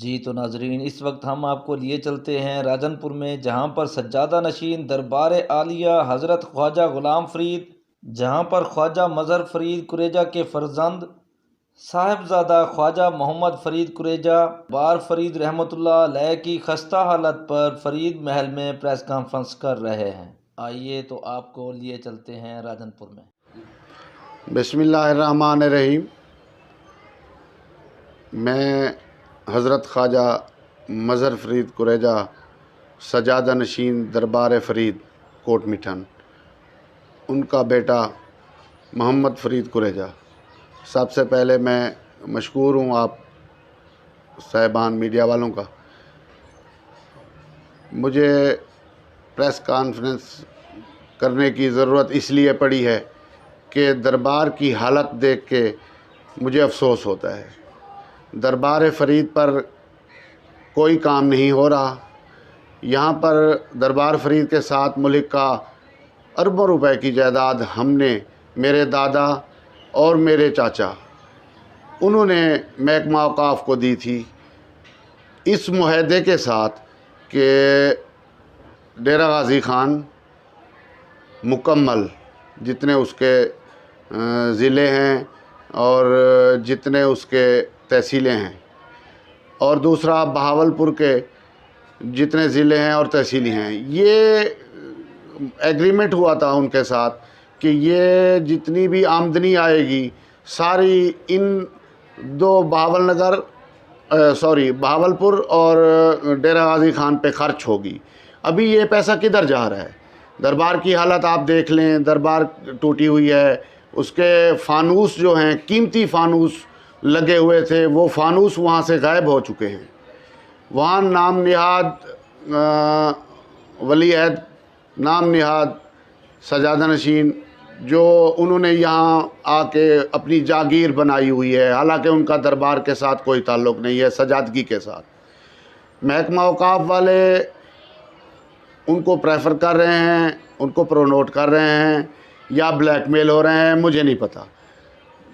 जी तो नाजरीन, इस वक्त हम आपको लिए चलते हैं राजनपुर में, जहां पर सज्जादा नशीन दरबार आलिया हज़रत ख्वाजा गुलाम फ़रीद, जहां पर ख्वाजा मज़हर फ़रीद कुरेजा के फ़र्जंद साहिबजादा ख्वाजा मोहम्मद फ़रीद कुरेजा बार फ़रीद रहमतुल्लाह अलैह की खस्ता हालत पर फ़रीद महल में प्रेस कॉन्फ्रेंस कर रहे हैं। आइए तो आपको लिए चलते हैं राजनपुर में। बिस्मिल्लाहिर्रहमानिर्रहीम। मैं हज़रत ख्वाजा मज़हर फ़रीद कुरेजा सजादा नशीन दरबार फ़रीद कोट मिठन, उनका बेटा मोहम्मद फ़रीद कुरेजा। सबसे पहले मैं मशकूर हूँ आप साहिबान मीडिया वालों का। मुझे प्रेस कॉन्फ्रेंस करने की ज़रूरत इसलिए पड़ी है कि दरबार की हालत देख के मुझे अफ़सोस होता है। दरबार फ़रीद पर कोई काम नहीं हो रहा। यहाँ पर दरबार फ़रीद के साथ मुल्क का अरबों रुपए की जायदाद हमने, मेरे दादा और मेरे चाचा, उन्होंने महकमा औक़ाफ़ को दी थी, इस मुआहदे के साथ कि डेरा गाज़ी ख़ान मुकम्मल जितने उसके ज़िले हैं और जितने उसके तहसीलें हैं, और दूसरा बहावलपुर के जितने ज़िले हैं और तहसीलें हैं, ये एग्रीमेंट हुआ था उनके साथ कि ये जितनी भी आमदनी आएगी सारी इन दो बहावलपुर और डेरा गाज़ी ख़ान पे ख़र्च होगी। अभी ये पैसा किधर जा रहा है? दरबार की हालत आप देख लें, दरबार टूटी हुई है। उसके फ़ानूस जो हैं, कीमती फ़ानूस लगे हुए थे, वो फ़ानूस वहाँ से गायब हो चुके हैं। वहाँ नाम निहाद वली अहद, नाम निहाद सजादा नशीन जो उन्होंने यहाँ आके अपनी जागीर बनाई हुई है, हालांकि उनका दरबार के साथ कोई ताल्लुक़ नहीं है, सजादगी के साथ। महकमा औक़ाफ़ वाले उनको प्रेफर कर रहे हैं, उनको प्रोमोट कर रहे हैं या ब्लैकमेल हो रहे हैं, मुझे नहीं पता।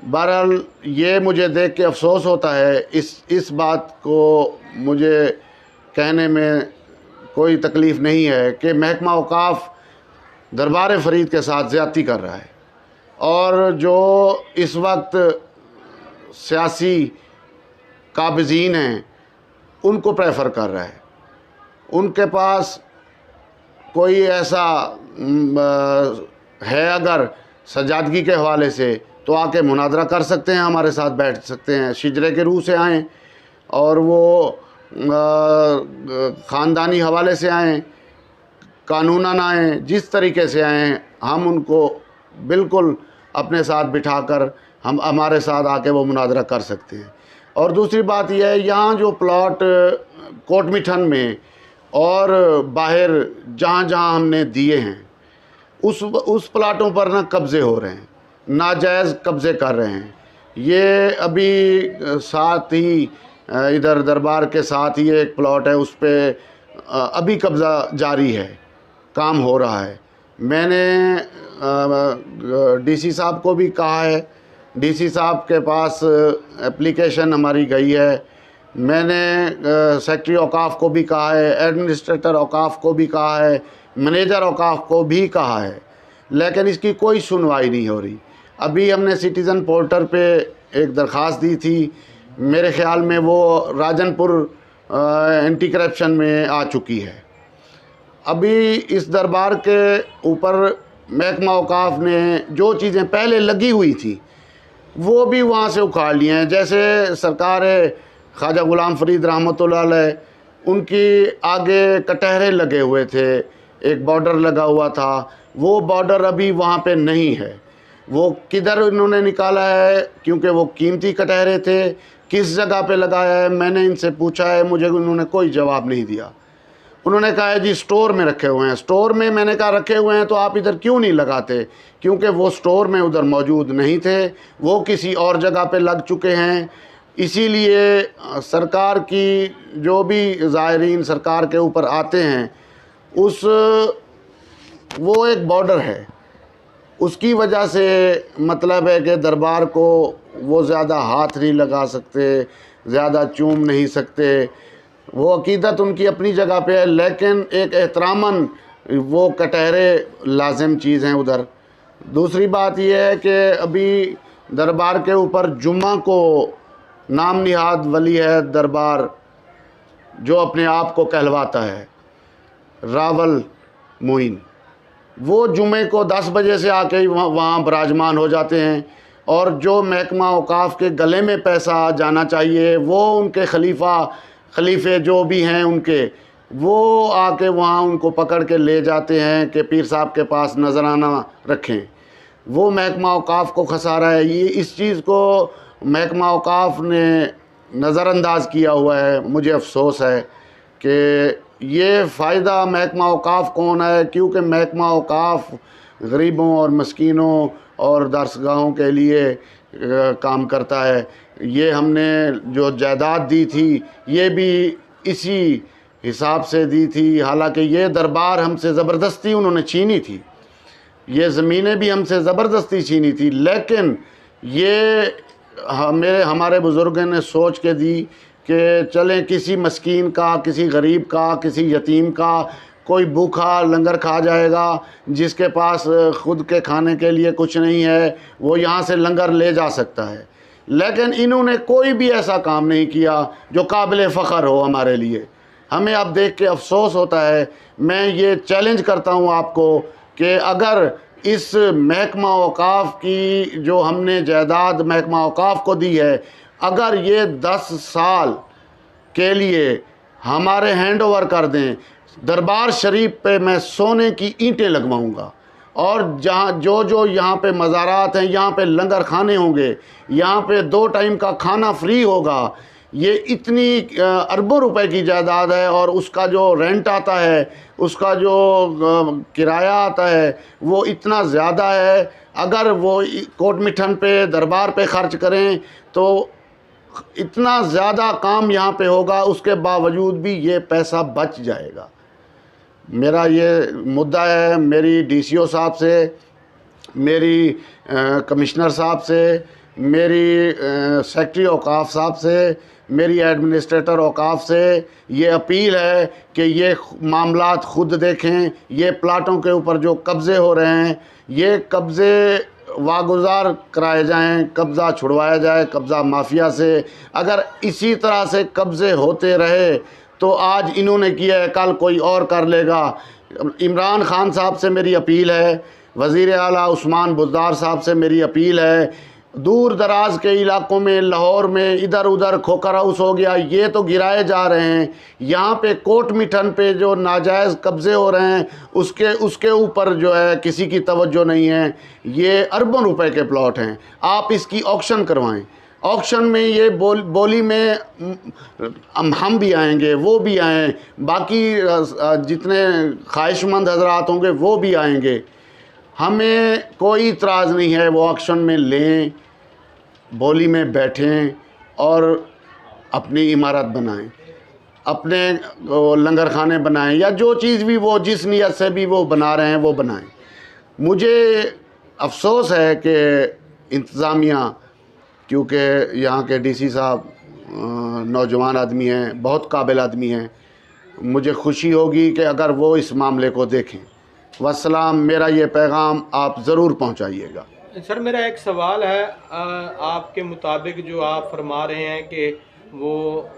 बहरहाल ये मुझे देख के अफ़सोस होता है। इस बात को मुझे कहने में कोई तकलीफ़ नहीं है कि महकमा औक़ाफ़ दरबार फ़रीद के साथ ज़्यादती कर रहा है, और जो इस वक्त सियासी काबिज़ीन हैं उनको प्रेफर कर रहा है। उनके पास कोई ऐसा है अगर सजादगी के हवाले से, तो आके मुनादरा कर सकते हैं, हमारे साथ बैठ सकते हैं, शिजरे के रूह से आएँ और वो ख़ानदानी हवाले से आएँ, कानूनन आएँ, जिस तरीके से आएँ, हम उनको बिल्कुल अपने साथ बिठाकर हम हमारे साथ आके वो मुनादरा कर सकते हैं। और दूसरी बात यह है, यहाँ जो प्लॉट कोट मिठन में और बाहर जहाँ जहाँ हमने दिए हैं उस प्लाटों पर ना कब्ज़े हो रहे हैं, नाजायज़ कब्ज़े कर रहे हैं। ये अभी साथ ही इधर दरबार के साथ ही एक प्लॉट है, उस पर अभी कब्ज़ा जारी है, काम हो रहा है। मैंने डीसी साहब को भी कहा है, डीसी साहब के पास एप्लीकेशन हमारी गई है। मैंने सेक्रेटरी औक़ाफ़ को भी कहा है, एडमिनिस्ट्रेटर औक़ाफ़ को भी कहा है, मैनेजर औक़ाफ़ को भी कहा है, लेकिन इसकी कोई सुनवाई नहीं हो रही। अभी हमने सिटीज़न पोर्टल पे एक दरख्वास्त दी थी, मेरे ख़्याल में वो राजनपुर एंटी करप्शन में आ चुकी है। अभी इस दरबार के ऊपर महकमा औक़ाफ़ ने जो चीज़ें पहले लगी हुई थी वो भी वहाँ से उखाड़ लिए हैं। जैसे सरकार ख्वाजा गुलाम फ़रीद रहमतुल्लाह अलैह, उनकी आगे कटहरे लगे हुए थे, एक बॉर्डर लगा हुआ था, वो बॉर्डर अभी वहाँ पे नहीं है। वो किधर उन्होंने निकाला है, क्योंकि वो कीमती कटहरे थे, किस जगह पे लगाया है मैंने इनसे पूछा है, मुझे उन्होंने कोई जवाब नहीं दिया। उन्होंने कहा है जी स्टोर में रखे हुए हैं। स्टोर में मैंने कहा रखे हुए हैं तो आप इधर क्यों नहीं लगाते? क्योंकि वो स्टोर में उधर मौजूद नहीं थे, वो किसी और जगह पे लग चुके हैं। इसीलिए सरकार की जो भी ज़ायरीन सरकार के ऊपर आते हैं, वो एक बॉर्डर है, उसकी वजह से मतलब है कि दरबार को वो ज़्यादा हाथ नहीं लगा सकते, ज़्यादा चूम नहीं सकते। वो अकीदत उनकी अपनी जगह पे है, लेकिन एक एहतरामन वो कटहरे लाजिम चीज़ हैं उधर। दूसरी बात यह है कि अभी दरबार के ऊपर जुम्मा को नाम निहाद वली है दरबार जो अपने आप को कहलवाता है, रावल मोइन, वो जुमे को 10 बजे से आके ही वहाँ विराजमान हो जाते हैं। और जो महकमा औकाफ के गले में पैसा जाना चाहिए वो उनके खलीफे जो भी हैं उनके, वो आके वहाँ उनको पकड़ के ले जाते हैं कि पीर साहब के पास नजराना रखें। वो महकमा औकाफ को खसारा है। ये इस चीज़ को महकमा औकाफ ने नज़रअंदाज किया हुआ है। मुझे अफसोस है कि ये फ़ायदा महकमा औकाफ को होना है, क्योंकि महकमा औकाफ गरीबों और मस्कीनों और दरसगाहों के लिए काम करता है। ये हमने जो जायदाद दी थी ये भी इसी हिसाब से दी थी। हालांकि ये दरबार हमसे ज़बरदस्ती उन्होंने छीनी थी, ये ज़मीनें भी हमसे ज़बरदस्ती छीनी थी, लेकिन ये हमारे बुज़ुर्गों ने सोच के दी कि चलें किसी मस्कीन का, किसी गरीब का, किसी यतीम का कोई भूखा लंगर खा जाएगा, जिसके पास ख़ुद के खाने के लिए कुछ नहीं है वो यहाँ से लंगर ले जा सकता है। लेकिन इन्होंने कोई भी ऐसा काम नहीं किया जो काबिल फ़ख्र हो हमारे लिए। हमें अब देख के अफसोस होता है। मैं ये चैलेंज करता हूँ आपको कि अगर इस महकमा औकाफ की जो हमने जायदाद महकमा औकाफ को दी है, अगर ये 10 साल के लिए हमारे हैंड ओवर कर दें, दरबार शरीफ पे मैं सोने की ईंटें लगवाऊंगा। और जहाँ जो यहाँ पे मज़ारात हैं, यहाँ पे लंगर खाने होंगे, यहाँ पे 2 टाइम का खाना फ्री होगा। ये इतनी अरबों रुपए की जायदाद है, और उसका जो रेंट आता है, उसका जो किराया आता है, वो इतना ज़्यादा है। अगर वो कोट मिठन पे दरबार पे ख़र्च करें तो इतना ज़्यादा काम यहाँ पे होगा, उसके बावजूद भी ये पैसा बच जाएगा। मेरा ये मुद्दा है मेरी डीसीओ साहब से, मेरी कमिश्नर साहब से, मेरी सेक्रेटरी औकाफ साहब से, मेरी एडमिनिस्ट्रेटर औकाफ से ये अपील है कि ये मामलात ख़ुद देखें। ये प्लाटों के ऊपर जो कब्ज़े हो रहे हैं, ये कब्ज़े वागुज़ार कराए जाएं, कब्ज़ा छुड़वाया जाए कब्ज़ा माफिया से। अगर इसी तरह से कब्ज़े होते रहे तो आज इन्होंने किया है कल कोई और कर लेगा। इमरान खान साहब से मेरी अपील है, वज़ीर आला उस्मान बुज़दार साहब से मेरी अपील है, दूर दराज के इलाकों में, लाहौर में इधर उधर खोकर हाउस हो गया, ये तो गिराए जा रहे हैं। यहाँ पे कोट मिठन पे जो नाजायज़ कब्ज़े हो रहे हैं उसके ऊपर जो है किसी की तवज्जो नहीं है। ये अरबों रुपए के प्लॉट हैं, आप इसकी ऑक्शन करवाएं। ऑक्शन में ये बोली में हम भी आएंगे, वो भी आएँ, बाकी जितने ख्वाहिशमंद हजरात होंगे वो भी आएंगे। हमें कोई इतराज़ नहीं है, वो ऑक्शन में लें, बोली में बैठें और अपनी इमारत बनाएं, अपने लंगर खाने बनाएं, या जो चीज़ भी वो जिस नीयत से भी वो बना रहे हैं वो बनाएं। मुझे अफसोस है कि इंतज़ामिया, क्योंकि यहाँ के डीसी साहब नौजवान आदमी हैं, बहुत काबिल आदमी हैं, मुझे खुशी होगी कि अगर वो इस मामले को देखें। वस्सलाम, मेरा ये पैगाम आप ज़रूर पहुँचाइएगा। सर मेरा एक सवाल है, आपके मुताबिक जो आप फरमा रहे हैं कि वो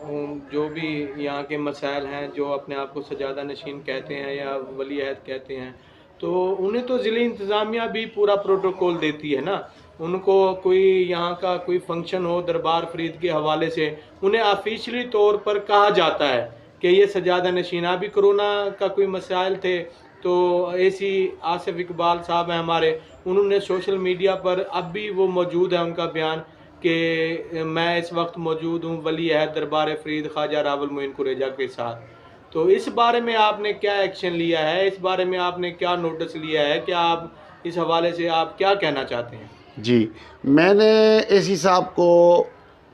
जो भी यहाँ के मसाइल हैं, जो अपने आप को सजादा नशीन कहते हैं या वली अहद कहते हैं, तो उन्हें तो ज़िले इंतज़ामिया भी पूरा प्रोटोकॉल देती है ना। उनको कोई यहाँ का कोई फंक्शन हो दरबार फरीद के हवाले से, उन्हें ऑफिशियली तौर पर कहा जाता है कि ये सजादा नशीन। अभी कोरोना का कोई मसाइल थे तो ऐसी आसिफ इकबाल साहब हैं हमारे, उन्होंने सोशल मीडिया पर, अब भी वो मौजूद है उनका बयान कि मैं इस वक्त मौजूद हूँ वली अहद दरबार फरीद ख्वाजा रावल मोइन कुरेजा के साथ। तो इस बारे में आपने क्या एक्शन लिया है, इस बारे में आपने क्या नोटिस लिया है, क्या आप इस हवाले से आप क्या कहना चाहते हैं? जी, मैंने एसी साहब को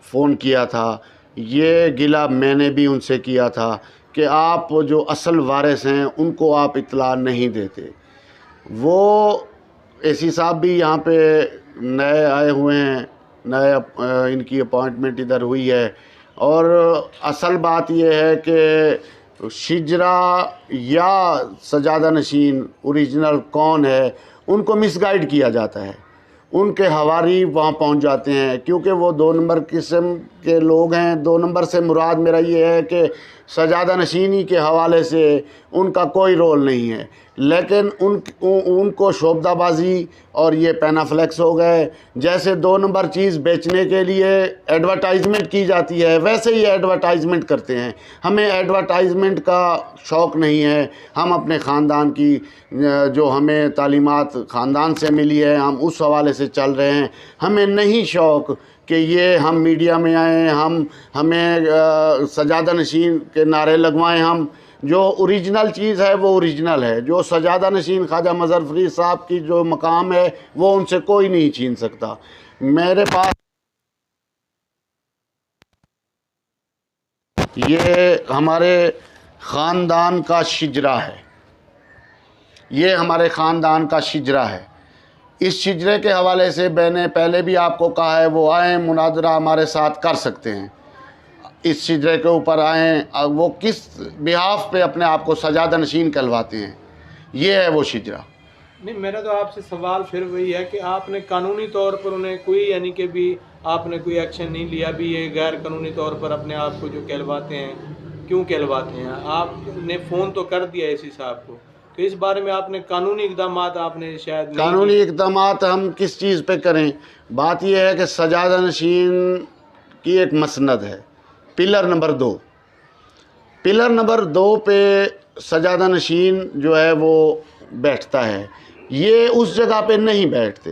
फ़ोन किया था, ये गिला मैंने भी उनसे किया था कि आप जो असल वारिस हैं उनको आप इत्तला नहीं देते। वो एसी साहब भी यहाँ पे नए आए हुए हैं, इनकी अपॉइंटमेंट इधर हुई है, और असल बात यह है कि शिजरा या सजादा नशीन ओरिजिनल कौन है उनको मिसगाइड किया जाता है। उनके हवारी वहाँ पहुँच जाते हैं क्योंकि वो 2 नंबर किस्म के लोग हैं। 2 नंबर से मुराद मेरा ये है कि सजादा नशीनी के हवाले से उनका कोई रोल नहीं है, लेकिन उनको शोबदाबाजी और ये पैनाफ्लेक्स हो गए जैसे 2 नंबर चीज़ बेचने के लिए एडवर्टाइजमेंट की जाती है वैसे ही एडवर्टाइजमेंट करते हैं। हमें एडवर्टाइजमेंट का शौक़ नहीं है। हम अपने ख़ानदान की जो हमें तालीमात ख़ानदान से मिली है हम उस हवाले से चल रहे हैं। हमें नहीं शौक़ कि ये हम मीडिया में आएँ, हमें सजादा नशीन के नारे लगवाएं। हम जो ओरिजिनल चीज़ है वो ओरिजिनल है। जो सजादा नशीन ख्वाजा मज़हर फरीद साहब की जो मकाम है वो उनसे कोई नहीं छीन सकता। मेरे पास ये हमारे ख़ानदान का शिजरा है, ये हमारे ख़ानदान का शिजरा है। इस शिजरे के हवाले से मैंने पहले भी आपको कहा है, वो आएँ मुनाजरा हमारे साथ कर सकते हैं। इस शिजरे के ऊपर आएँ, वो किस बिहाफ पे अपने आप को सजादा नशीन कहलवाते हैं, ये है वो शिजरा। नहीं, मेरा तो आपसे सवाल फिर वही है कि आपने कानूनी तौर पर उन्हें कोई यानी कि भी आपने कोई एक्शन नहीं लिया भी ये गैर कानूनी तौर पर अपने आप को जो कहलवाते हैं, क्यों कहलवाते हैं? आपने फ़ोन तो कर दिया इसी साहब को, तो इस बारे में आपने कानूनी इक़दाम आपने शायद नहीं कानूनी इक़दाम हम किस चीज़ पे करें? बात यह है कि सजादा नशीन की एक मसनद है, पिलर नंबर 2। पिलर नंबर 2 पे सजादा नशीन जो है वो बैठता है। ये उस जगह पे नहीं बैठते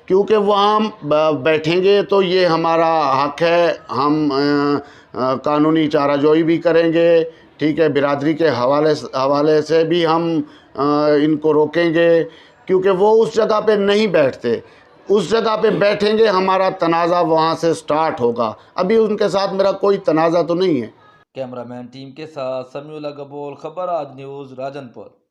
क्योंकि वहाँ बैठेंगे तो ये हमारा हक है। हम कानूनी चाराजोई भी करेंगे, ठीक है, बिरादरी के हवाले से भी हम इनको रोकेंगे क्योंकि वो उस जगह पे नहीं बैठते। उस जगह पे बैठेंगे हमारा तनाज़ा वहाँ से स्टार्ट होगा। अभी उनके साथ मेरा कोई तनाज़ा तो नहीं है। कैमरामैन टीम के साथ समीउल्लाह गबोल, खबर आज न्यूज़, राजनपुर।